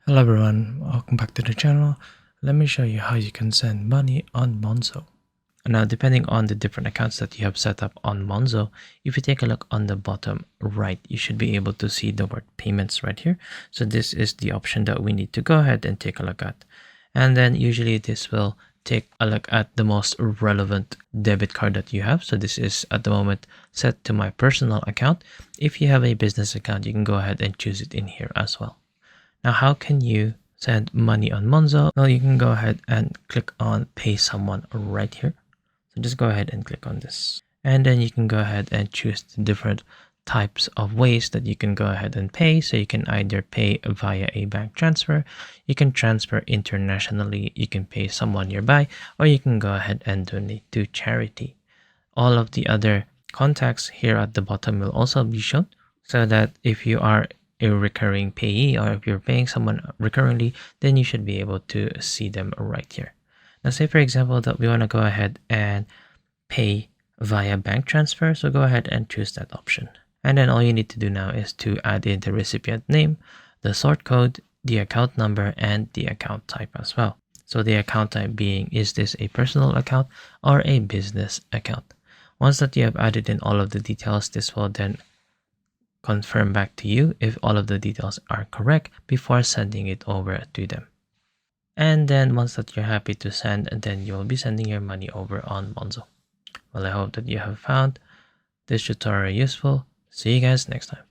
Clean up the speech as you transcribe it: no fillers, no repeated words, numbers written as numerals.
Hello everyone, welcome back to the channel. Let me show you how you can send money on Monzo. Now, depending on the different accounts that you have set up on Monzo, if you take a look on the bottom right, you should be able to see the word payments right here. So this is the option that we need to go ahead and take a look at. And then usually this will take a look at the most relevant debit card that you have. So this is at the moment set to my personal account. If you have a business account, you can go ahead and choose it in here as well. Now, how can you send money on Monzo? Well, you can go ahead and click on pay someone right here. So just go ahead and click on this. And then you can go ahead and choose the different types of ways that you can go ahead and pay. So you can either pay via a bank transfer, you can transfer internationally, you can pay someone nearby, or you can go ahead and donate to charity. All of the other contacts here at the bottom will also be shown, so that if you are a recurring payee or if you're paying someone recurrently, then you should be able to see them right here. Now, say for example that we want to go ahead and pay via bank transfer, so go ahead and choose that option. And then all you need to do now is to add in the recipient name, the sort code, the account number, and the account type as well. So the account type being, is this a personal account or a business account? Once that you have added in all of the details, this will then confirm back to you if all of the details are correct before sending it over to them. And then once that you're happy to send, then you'll be sending your money over on Monzo. Well, I hope that you have found this tutorial useful. See you guys next time.